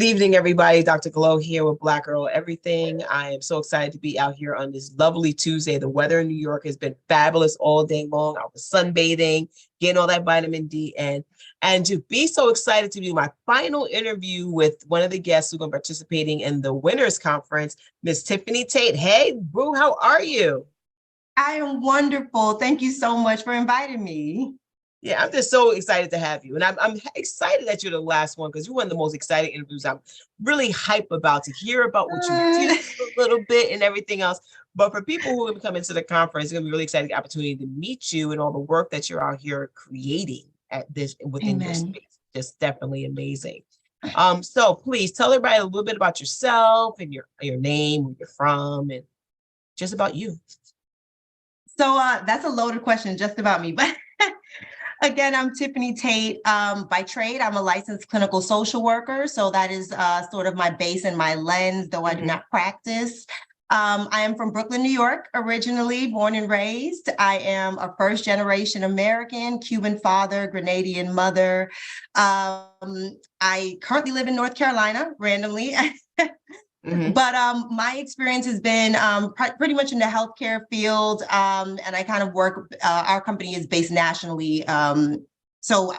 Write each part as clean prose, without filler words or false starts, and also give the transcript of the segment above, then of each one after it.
Good evening, everybody. Dr. Glow here with Black Girl Everything. I am so excited to be out here on this lovely Tuesday. The weather in New York has been fabulous all day long. I was sunbathing, getting all that vitamin D in, and to be so excited to do my final interview with one of the guests who's going to be participating in the Winners Conference, Miss Tiffany Tait. Hey, boo, how are you? I am wonderful. Thank you so much for inviting me. Yeah, I'm just so excited to have you. And I'm excited that you're the last one because you're one of the most exciting interviews I'm really hype about to hear about what you do a little bit and everything else. But for people who are coming to the conference, it's going to be a really exciting opportunity to meet you and all the work that you're out here creating at this within your space. Just definitely amazing. So please tell everybody a little bit about yourself and your name, where you're from, and just about you. So that's a loaded question just about me, but again, I'm Tiffany Tait. By trade, I'm a licensed clinical social worker. So that is sort of my base and my lens, though I do not practice. I am from Brooklyn, New York, originally born and raised. I am a first generation American, Cuban father, Grenadian mother. I currently live in North Carolina, randomly. But my experience has been pretty much in the healthcare field, and I kind of work, our company is based nationally, so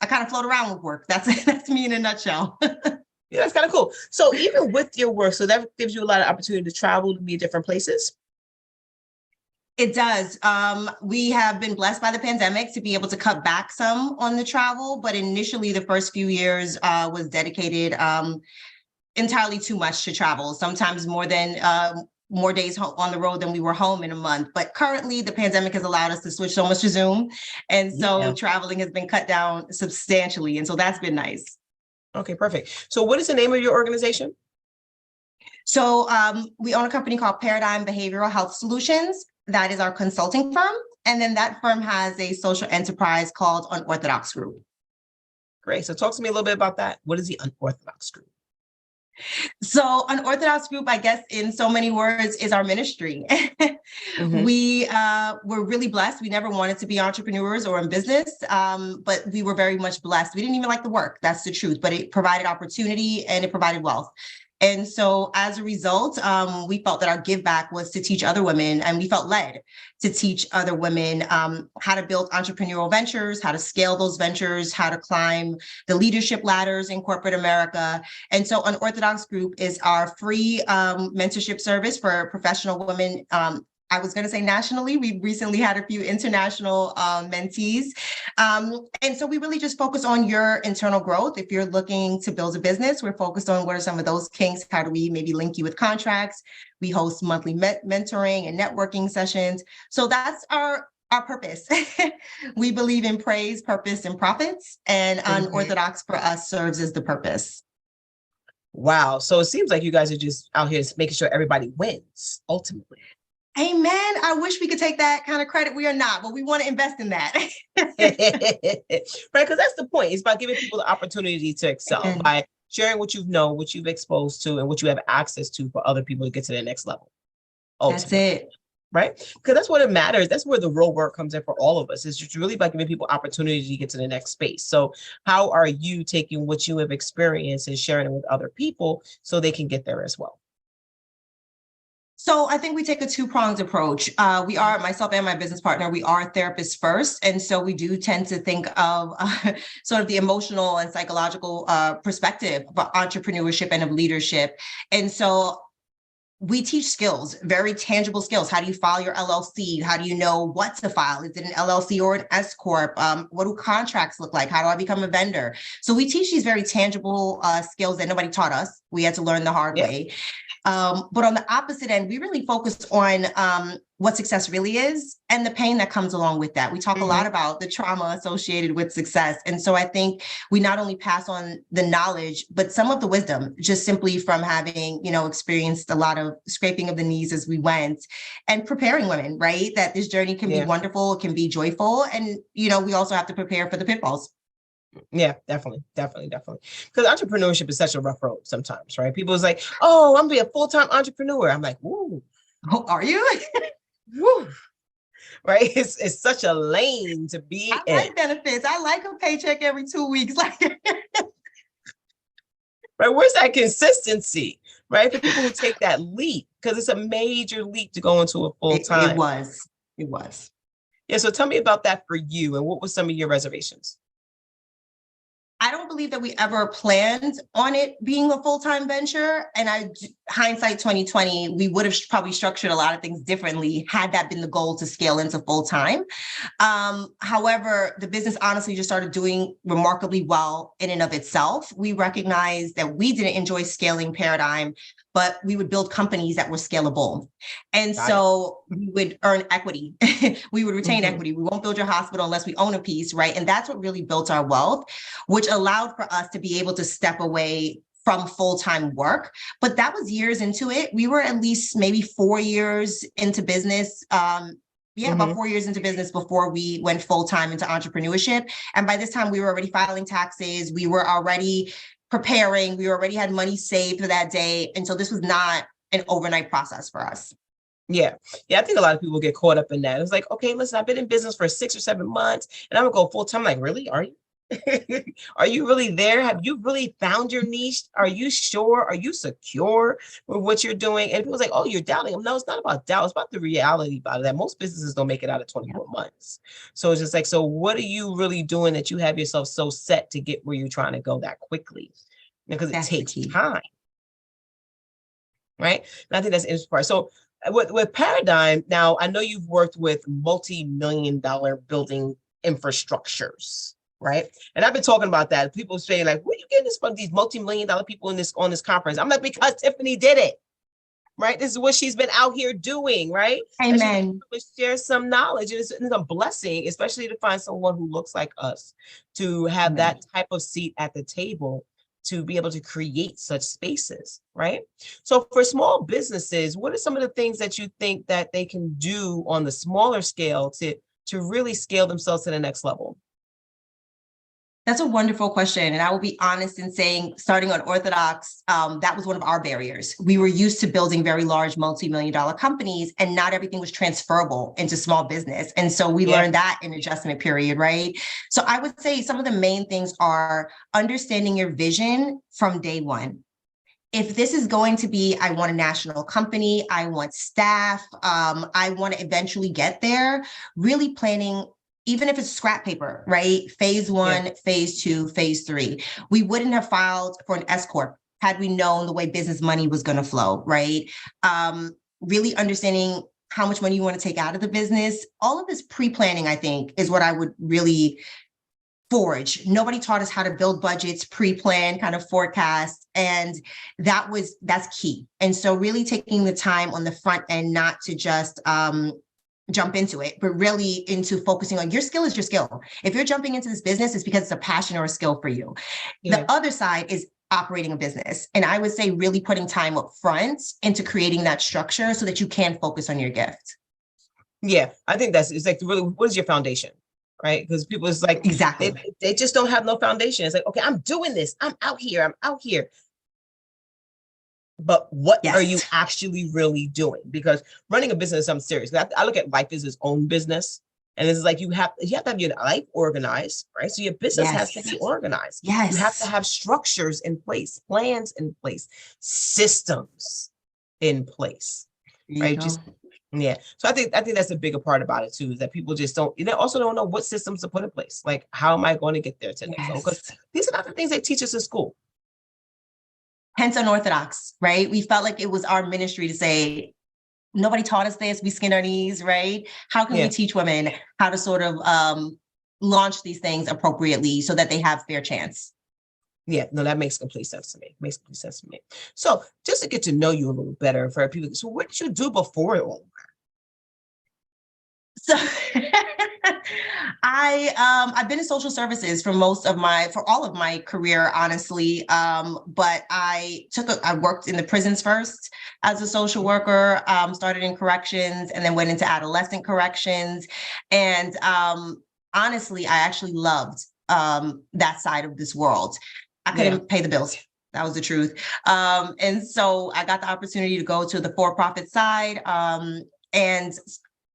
I kind of float around with work. That's me in a nutshell. Yeah, that's kind of cool. So even with your work, so that gives you a lot of opportunity to travel to be different places? It does. We have been blessed by the pandemic to be able to cut back some on the travel, but initially the first few years was dedicated entirely too much to travel, sometimes more days on the road than we were home in a month. But currently the pandemic has allowed us to switch so much to Zoom. And so traveling has been cut down substantially. And so that's been nice. Okay, perfect. So what is the name of your organization? So we own a company called Paradigm Behavioral Health Solutions. That is our consulting firm. And then that firm has a social enterprise called Unorthodox Group. Great. So talk to me a little bit about that. What is the Unorthodox Group? So Unorthodox Group, I guess, in so many words, is our ministry. We were really blessed. We never wanted to be entrepreneurs or in business, but we were very much blessed. We didn't even like the work. That's the truth, but it provided opportunity and it provided wealth. And so as a result, we felt that our give back was to teach other women, and we felt led to teach other women how to build entrepreneurial ventures, how to scale those ventures, how to climb the leadership ladders in corporate America. And so Unorthodox Group is our free mentorship service for professional women. I was going to say nationally. We've recently had a few international mentees. And so we really just focus on your internal growth. If you're looking to build a business, we're focused on what are some of those kinks? How do we maybe link you with contracts? We host monthly mentoring and networking sessions. So that's our purpose. We believe in praise, purpose, and profits. And Unorthodox for us serves as the purpose. Wow. So it seems like you guys are just out here making sure everybody wins, ultimately. Amen. I wish we could take that kind of credit. We are not, but we want to invest in that. Right, because that's the point. It's about giving people the opportunity to excel by sharing what you know, what you've exposed to, and what you have access to for other people to get to the next level. Ultimately. That's it. Right? Because that's what it matters. That's where the real work comes in for all of us. It's just really about giving people opportunity to get to the next space. So how are you taking what you have experienced and sharing it with other people so they can get there as well? So I think we take a two-pronged approach. We are, myself and my business partner, we are therapists first. And so we do tend to think of sort of the emotional and psychological perspective of entrepreneurship and of leadership. And so we teach skills, very tangible skills. How do you file your LLC? How do you know what to file? Is it an LLC or an S Corp? What do contracts look like? How do I become a vendor? So we teach these very tangible skills that nobody taught us. We had to learn the hard way. But on the opposite end, we really focus on what success really is and the pain that comes along with that. We talk a lot about the trauma associated with success. And so I think we not only pass on the knowledge, but some of the wisdom, just simply from having, experienced a lot of scraping of the knees as we went and preparing women, right? That this journey can be wonderful, it can be joyful. And, we also have to prepare for the pitfalls. Yeah, definitely. Because entrepreneurship is such a rough road sometimes, right? People is like, oh, I'm gonna be a full-time entrepreneur. I'm like, ooh. Oh, are you? Woo. Right? It's such a lane to be in. I like benefits. I like a paycheck every 2 weeks. Like, right? Where's that consistency, right? For people who take that leap, because it's a major leap to go into a full It time. was. It was. Yeah. So tell me about that for you, and what were some of your reservations? I don't believe that we ever planned on it being a full-time venture. And hindsight 2020, we would have probably structured a lot of things differently had that been the goal to scale into full-time. However, the business honestly just started doing remarkably well in and of itself. We recognized that we didn't enjoy scaling Paradigm, but we would build companies that were scalable. And so we would earn equity. We would retain equity. We won't build your hospital unless we own a piece, right? And that's what really built our wealth, which allowed for us to be able to step away from full-time work. But that was years into it. We were at least maybe 4 years into business. About 4 years into business before we went full-time into entrepreneurship. And by this time, we were already filing taxes. We were already preparing. We already had money saved for that day. And so this was not an overnight process for us. Yeah. Yeah. I think a lot of people get caught up in that. It's like, okay, listen, I've been in business for 6 or 7 months and I'm gonna go full time. Like, really? Are you? Are you really there? Have you really found your niche? Are you sure? Are you secure with what you're doing? And people's like, oh, you're doubting them. No, it's not about doubt. It's about the reality about it, that most businesses don't make it out of 24 months. So it's just like, so what are you really doing that you have yourself so set to get where you're trying to go that quickly? Because it takes time. Right. And I think that's interesting. So with Paradigm, now I know you've worked with multi-million-dollar building infrastructures, right? And I've been talking about that. People saying like, where are you getting this from? These multi-million-dollar people on this conference? I'm like, because Tiffany did it, right? This is what she's been out here doing, right? Amen. And share some knowledge. And it's a blessing, especially to find someone who looks like us, to have that type of seat at the table, to be able to create such spaces, right? So for small businesses, what are some of the things that you think that they can do on the smaller scale to really scale themselves to the next level? That's a wonderful question. And I will be honest in saying, starting on Orthodox, that was one of our barriers. We were used to building very large multi-million-dollar companies, and not everything was transferable into small business. And so we learned that in adjustment period, right? So I would say some of the main things are understanding your vision from day one. If this is going to be, I want a national company, I want staff, I want to eventually get there, really planning, even if it's scrap paper, right? Phase 1, phase 2, phase 3. We wouldn't have filed for an S Corp had we known the way business money was going to flow, right? Really understanding how much money you want to take out of the business. All of this pre-planning, I think, is what I would really forge. Nobody taught us how to build budgets, pre-plan, kind of forecast. And that's key. And so really taking the time on the front end, not to just jump into it, but really into focusing on your skill is your skill. If you're jumping into this business, it's because it's a passion or a skill for you. The other side is operating a business. And I would say really putting time up front into creating that structure so that you can focus on your gift. Yeah, I think it's like really, what is your foundation? Right? Because people, it's like, exactly, they just don't have no foundation. It's like, okay, I'm doing this. I'm out here. But what are you actually really doing? Because running a business is something serious. I look at life as its own business. And it's like you have to have your life organized, right? So your business has to be organized. You have to have structures in place, plans in place, systems in place, right? So I think that's a bigger part about it too, is that people just also don't know what systems to put in place. Like, how am I going to get there to the next level? Because these are not the things they teach us in school. Hence unorthodox, right? We felt like it was our ministry to say, nobody taught us this, we skinned our knees, right? How can we teach women how to sort of launch these things appropriately so that they have fair chance? Yeah, no, that makes complete sense to me. So just to get to know you a little better for people, so what did you do before it all? So I've been in social services for all of my career, honestly. But I worked in the prisons first as a social worker, started in corrections and then went into adolescent corrections. And honestly, I actually loved that side of this world. I couldn't pay the bills. That was the truth. And so I got the opportunity to go to the for-profit side. And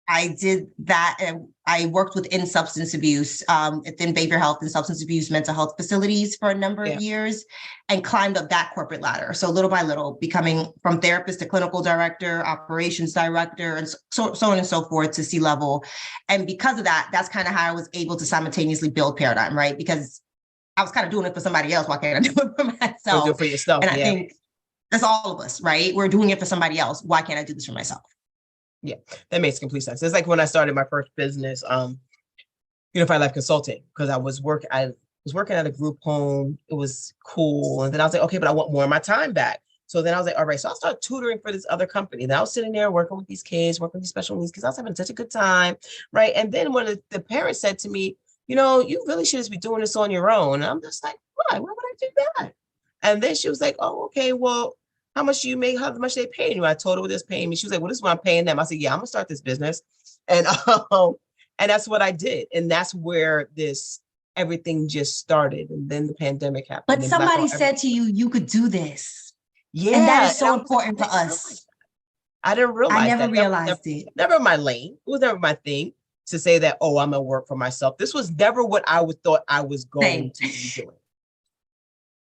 I did that, and I worked within substance abuse, within behavioral health and substance abuse mental health facilities for a number of years, and climbed up that corporate ladder. So little by little, becoming from therapist to clinical director, operations director, and so on and so forth to C-level. And because of that, that's kind of how I was able to simultaneously build Paradigm, right? Because I was kind of doing it for somebody else. Why can't I do it for myself? Do it for yourself. And I think that's all of us, right? We're doing it for somebody else. Why can't I do this for myself? Yeah, that makes complete sense. It's like when I started my first business, Unified Life Consulting, because I was working at a group home. It was cool. And then I was like, okay, but I want more of my time back. So then I was like, all right, so I'll start tutoring for this other company. Then I was sitting there working with these kids, working with these special needs kids. I was having such a good time, right? And then one of the parents said to me, you really should just be doing this on your own. And I'm just like, why? Why would I do that? And then she was like, oh, okay, well, how much do you make? How much they paying you? I told her what it's paying me. She was like, well, this is what I'm paying them. I said, yeah, I'm gonna start this business. And that's what I did. And that's where everything just started. And then the pandemic happened. But somebody said to you, you could do this. Yeah. And that is so important for us. I didn't realize I never realized it. Never my lane. It was never my thing to say that, oh, I'm gonna work for myself. This was never what I thought I was going to be doing.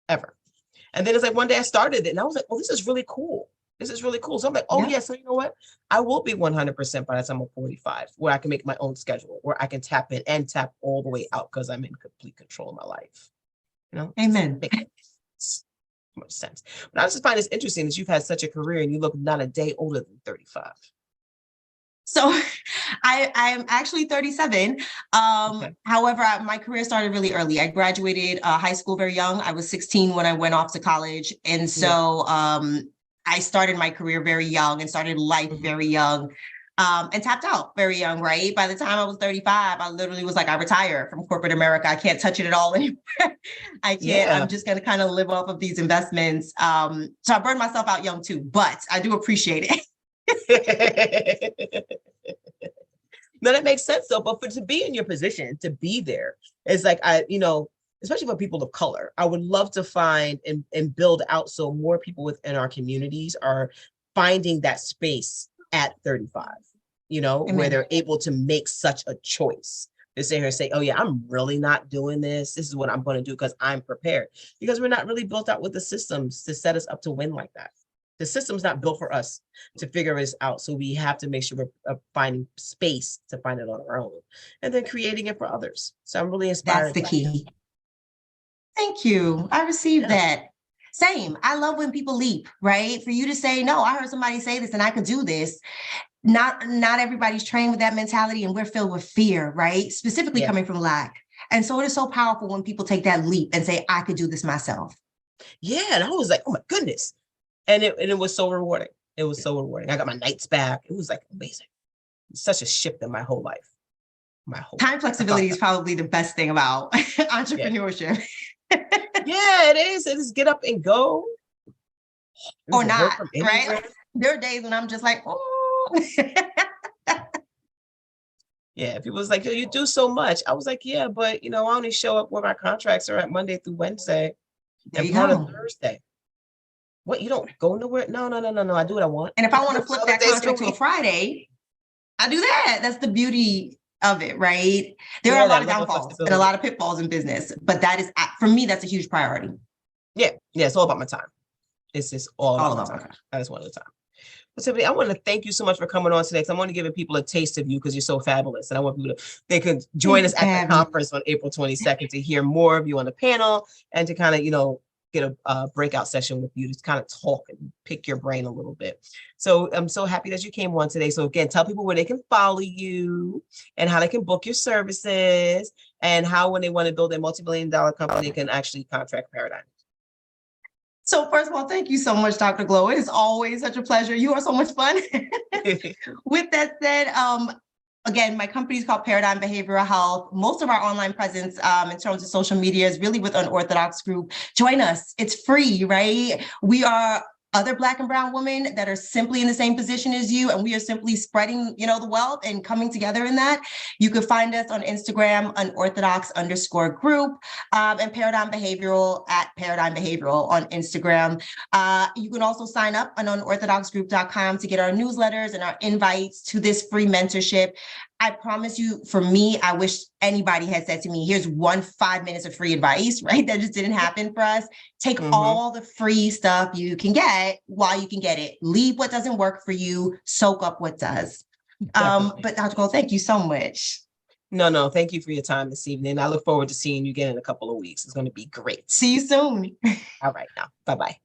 Ever. And then it's like one day I started it and I was like, oh, this is really cool. This is really cool. So I'm like, oh, yeah. So you know what? I will be 100% by the time I'm 45, where I can make my own schedule, where I can tap in and tap all the way out because I'm in complete control of my life. Amen. Makes much sense. But I just find this interesting that you've had such a career and you look not a day older than 35. So I'm actually 37. However, my career started really early. I graduated high school very young. I was 16 when I went off to college. And so I started my career very young and started life very young, and tapped out very young, right? By the time I was 35, I literally was like, I retire from corporate America. I can't touch it at all anymore. I can't. I'm just going to kind of live off of these investments. So I burned myself out young too, but I do appreciate it. No, that makes sense though. But to be in your position, to be there, it's like especially for people of color, I would love to find and build out so more people within our communities are finding that space at 35, where they're able to make such a choice. To sit here and say, oh yeah, I'm really not doing this. This is what I'm going to do because I'm prepared. Because we're not really built out with the systems to set us up to win like that. The system's not built for us to figure this out. So we have to make sure we're finding space to find it on our own and then creating it for others. So I'm really inspired. That's the key. Thank you. I received that. Same. I love when people leap, right? For you to say, no, I heard somebody say this and I could do this. Not everybody's trained with that mentality, and we're filled with fear, right? Specifically coming from lack. And so it is so powerful when people take that leap and say, I could do this myself. Yeah. And I was like, oh my goodness. And it was so rewarding. It was so rewarding. I got my nights back. It was like amazing. It's such a shift in my whole life. Time flexibility is probably the best thing about entrepreneurship. Yeah, it is. It is get up and go. Or not, right? Like, there are days when I'm just like, oh. Yeah, people was like, you do so much. I was like, yeah, but I only show up where my contracts are at Monday through Wednesday and part of Thursday. What, you don't go nowhere? No. I do what I want. And if I want to flip that contract to a Friday, I do that. That's the beauty of it, right? There are a lot of downfalls and a lot of pitfalls in business, but that is, for me, that's a huge priority. Yeah, it's all about my time. It's just all about my time. I just want the time. But Tiffany, I want to thank you so much for coming on today, because I'm only giving people a taste of you because you're so fabulous. And I want people they could join us at the conference on April 22nd to hear more of you on the panel and to kind of, get a breakout session with you to kind of talk and pick your brain a little bit. So I'm so happy that you came on today. So again, tell people where they can follow you and how they can book your services and how, when they want to build a multi-billion-dollar company, they can actually contract Paradigm. So first of all, thank you so much, Dr. Glow. It is always such a pleasure. You are so much fun. With that said, again, my company is called Paradigm Behavioral Health. Most of our online presence in terms of social media is really with Unorthodox Group. Join us. It's free, right? We are other Black and brown women that are simply in the same position as you, and we are simply spreading, the wealth and coming together in that. You can find us on Instagram, unorthodox_group, and Paradigm Behavioral at Paradigm Behavioral on Instagram. You can also sign up on unorthodoxgroup.com to get our newsletters and our invites to this free mentorship. I promise you, for me, I wish anybody had said to me, here's 5 minutes of free advice, right? That just didn't happen for us. Take all the free stuff you can get while you can get it. Leave what doesn't work for you, soak up what does. But Dr. Cole, thank you so much. No, thank you for your time this evening. I look forward to seeing you again in a couple of weeks. It's going to be great. See you soon. All right now. Bye-bye.